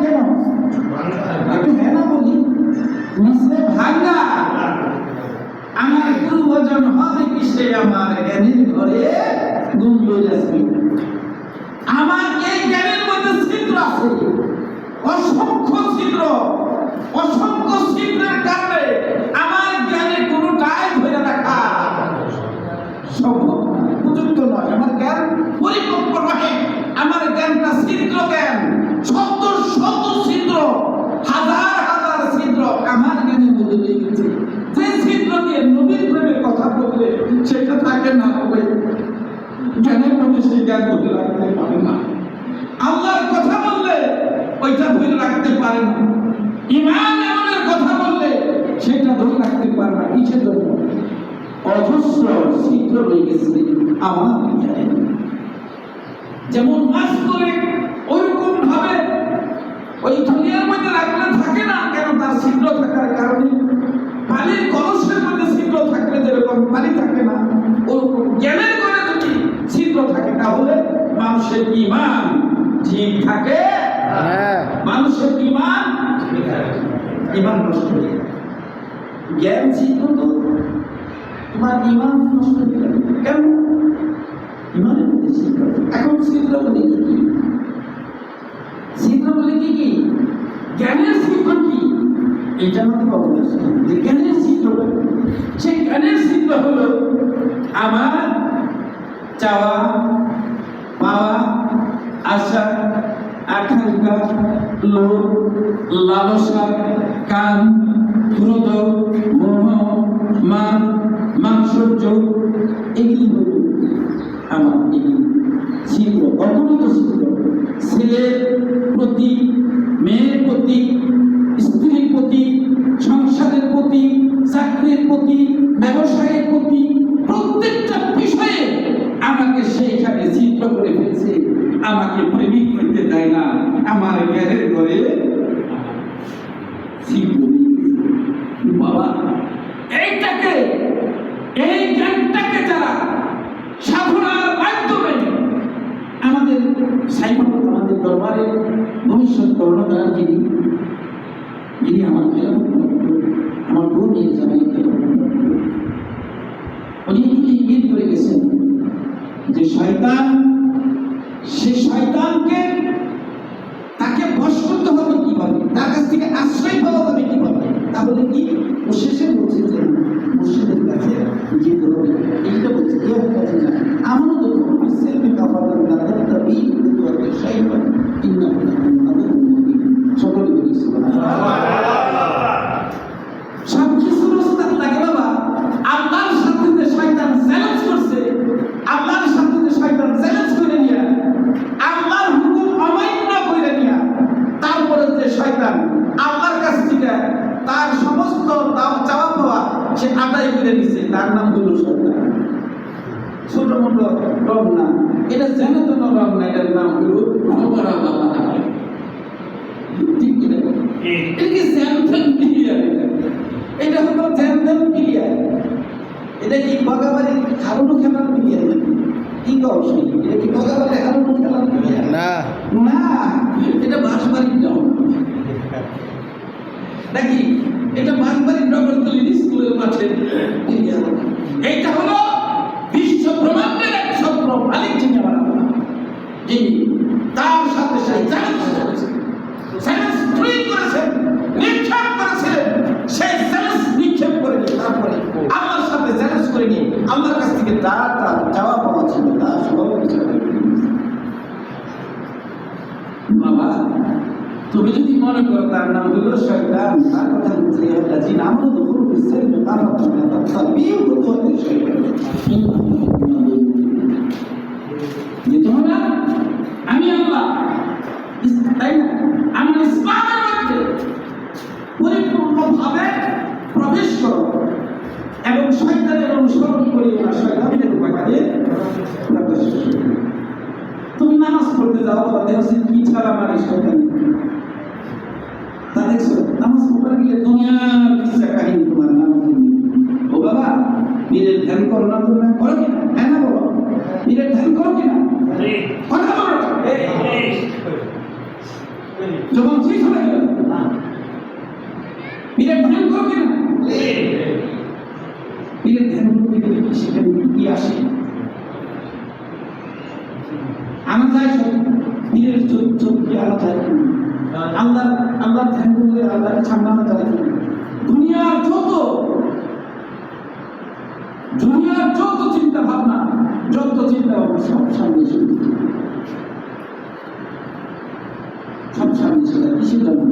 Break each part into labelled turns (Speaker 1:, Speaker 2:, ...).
Speaker 1: কেন একটু হ্যাঁ না বলি নিচে ভাঙ্গা আমার গুরুভজন হবে কিসে আমার জ্ঞানের ঘরে গুঞ্জন আসবে আমার এই জ্ঞানের মধ্যে ছিদ্র আছে অসংখ্য ছিদ্র অসংখ্য ছিদ্রের কারণে আমার জ্ঞানে কোনোটাই ধরে রাখা সম্ভব উপযুক্ত নয় আমার জ্ঞান পরিপক্ক নয় আমার জ্ঞানটা ছিদ্র জ্ঞান শত শত ছিদ্র হাজার হাজার ছিদ্র আমার জ্ঞানের মধ্যে লেগেছে যে ছিদ্র দিয়ে নবীর প্রেমের কথা বললে সেটা থাকে না ওই জ্ঞানের মধ্যে সেই জ্ঞান ধরে রাখতে পারে না আল্লাহর কথা বললে ওইটা ধরে রাখতে পারে না ঈমান আমলের কথা বললে সেটা ধরে রাখতে পারে না কিসের জন্য অজস্র ছিদ্র রয়ে গেছে আমার জ্ঞানে যেমন মাছ করে ওইরকম ভাবে ওই দুনিয়ার মধ্যে রাখলে থাকে না কেন তার ছিদ্র থাকার কারণে পানির কলসের মধ্যে ছিদ্র থাকলে যেরকম পানি থাকে না ওরকম জ্ঞানের করে যদি ছিদ্র থাকে তাহলে মানুষের ঈমান ঠিক থাকে মানুষের ঈমান নষ্ট হয়ে যায় জ্ঞান ছিদ্র তো তোমার ঈমান নষ্ট হয়ে যাবে কেন ঈমানের মধ্যে ছিদ্র এখন ছিদ্র বলে কি ছিদ্র বলে কি জ্ঞানের ছিদ্র কি এটা আমাকে অবগত যে জ্ঞানের ছিদ্র সেই জ্ঞানের ছিদ্র হলো আমার চাওয়া পাওয়া আশা আকাঙ্ক্ষা লোভ লালসা কাম ক্রোধ মোহ মান মাৎসর্য এগুলি হল আমার এগুলি ছিদ্র অগণিত ছিদ্র ছেলের প্রতি মেয়ের প্রতি স্ত্রীর প্রতি সংসারের প্রতি চাকরির প্রতি ব্যবসায়ের প্রতি প্রত্যেকটা বিষয়ে আমাকে সেইখানে ছিদ্র করে ফেলছে আমাকে প্রেমিক করতে দেয় না আমার জ্ঞানের ঘরে ছিদ্র বাবা এইটাকে এই জ্ঞানটাকে যারা সাধনার মাধ্যমে আমাদের সাইমন আমাদের দরবারে ভবিষ্যৎ কর্ণধার যিনি আমার খেলাফত আমার বোন নিয়ে যাবেন উনি ইঙ্গিত করে গেছেন যে শয়তান সে শয়তানকে তাকে বশ করতে হবে কিভাবে তার কাছ থেকে আশ্রয় পাওয়া যাবে কিভাবে তাহলে কি ও শেষে বলছে যে মুর্শিদের কাছে যেতে হবে এইটা বলছে কেউ কাছে না আমার তো বিশ্বের কাপাতের নাদার দাবি কিন্তু একটা শয়তান ইন্না সকলে বলি সব কিছুর ওস্তাদ লাগে বাবা আল্লাহর সাথে যে শয়তান চ্যালেঞ্জ করছে আল্লাহর সাথে যে শয়তান চ্যালেঞ্জ করে নিয়া আল্লাহর হুকুম অমান্য করে নিয়া তারপরে যে শয়তান আল্লাহর কাছ থেকে তার সমস্ত চাওয়া পাওয়া সে আদায় করে নিছে তার নাম হলো শয়তান ছোট মোটো রব না এটা যেন তেন রব না এটার নাম হলো ভগবান বাবা ঠিক কিনা এটা কি জ্যানতেন ক্লিয়ার এটা হলো জ্যানতেন ক্লিয়ার এটা কি বগাবাড়ি হারুনো খেলার ক্লিয়ার কি কৌশল এটা কি বগাবাড়ি হারুনো খেলার ক্লিয়ার না না এটা বাঁশবাড়ির ডাউন নাকি এটা বাঁশবাড়ির ডগরতলি স্কুলের মাঠে ক্লিয়ার এইটা হলো বিশ্ব ব্রহ্মাণ্ডের এক সত্র মালিক যিনি আমার আল্লাহ যিনি তার সাথে সেই চ্যালেঞ্জ করেছেন চ্যালেঞ্জ তৈরি করেছেন নিক্ষেপ করেছিলেন সেই চ্যালেঞ্জ নিক্ষেপ করে নিয়ে তারপরে আল্লাহর সাথে চ্যালেঞ্জ করে নিয়ে আল্লাহর কাছ থেকে তার চাওয়া পাওয়া ছিল তা সব কিছু বাবা তুমি যদি মনে করো তার নাম হলো শয়তান তার কথা বলছে জি নাম হলো দুপুর বিশ্বের যে তোমরা আমি আল্লাহ তাই না আমার ইসলামের মধ্যে পরিপূর্ণভাবে প্রবেশ করো এবং শয়তানের অনুসরণ করে ওরা শয়তানের উপায়ে তুমি নামাজ পড়তে যাও বা দেখো কি ছাড়া মারে শয়তান তা দেখছো নামাজ পড়তে গেলে দুনিয়ার কিসা কাহিনী তোমার নাম ও বাবা বীরের ধ্যান করো না তোমরা করো কিনা হ্যাঁ না বলো বীরের ধ্যান করো কিনা কথা বলো যখন শেষ হয়ে গেল পীরের ধ্যান করো কিনা? পীরের ধ্যান করতে গেলে সেখানে কি আসে? আনা যায় সব পীরের চোখকে আনা যায় আল্লাহ ধ্যান করলে আল্লাহকে সামলানো যায়। দুনিয়ার যত চিন্তা ভাবনা, যত চিন্তা ভাবনা সব সামনে সব সামনে চলে কিসের জন্য?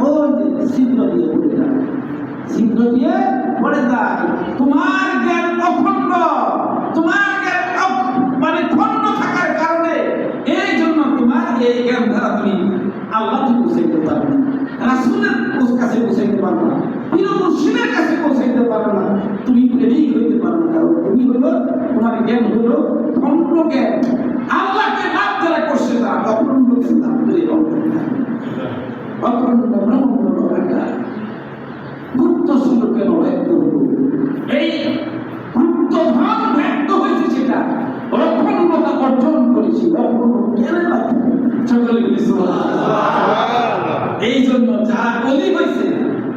Speaker 1: ওই যে ছিদ্র দিয়ে পড়ে যায়। তোমার জ্ঞান অখণ্ড, তোমার জ্ঞান মানে খণ্ড থাকার কারণে এই জন্য তোমার এই জ্ঞান দ্বারা তুমি আল্লাহকে পৌঁছাইতে পারবে না, রাসূলের কাছে পৌঁছাইতে পারবে না, পীর মুর্শিদের কাছে পৌঁছাইতে পারবে না, তুমি প্রেমিক হইতে পারবে না। কারণ তুমি হলো, তোমার জ্ঞান হলো খণ্ড জ্ঞান। আল্লাহকে লাভ যারা করছে তারা অখণ্ড জ্ঞান লাভ করে অখণ্ড ব্রহ্মাণ্ড একটা গুপ্ত স্বরূপের ব্যক্ত হল। এই গুপ্ত ভাব ব্যক্ত হয়েছে, সেটা অখণ্ডতা অর্জন করেছি অখণ্ড জ্ঞানের মাধ্যমে। সকলে এই জন্য যারা অলি হয়েছে,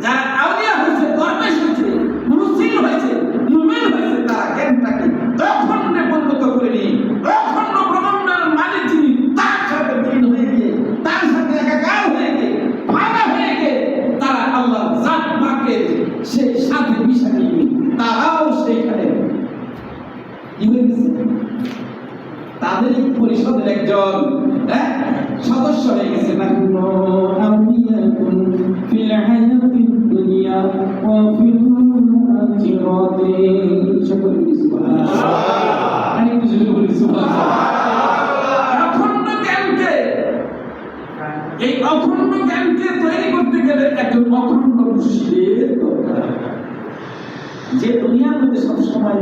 Speaker 1: যারা আউলিয়া হয়েছে, দরবেশ হয়েছে, মুরশিদ হয়েছে, মুমিন হয়েছে, তারা জ্ঞানটাকে অখণ্ডে পরিণত করে নিয়ে অখণ্ড ব্রহ্মাণ্ডের মালিক যিনি, তার সাথে বিলীন হয়ে গিয়ে, তার সাথে একাকার হয়ে গিয়ে, ভাগা হয়ে গিয়ে তারা আল্লাহর জাত পাকের সেই সাথে মিশানি, তারাও সেইখানে কি হয়ে গেছে, তাদের পরিষদের একজন সদস্য হয়ে গেছে। এই অখণ্ড জ্ঞানকে তৈরি করতে গেলে একজন অখণ্ড মুর্শিদের দরকার, যে দুনিয়ার মধ্যে সবসময়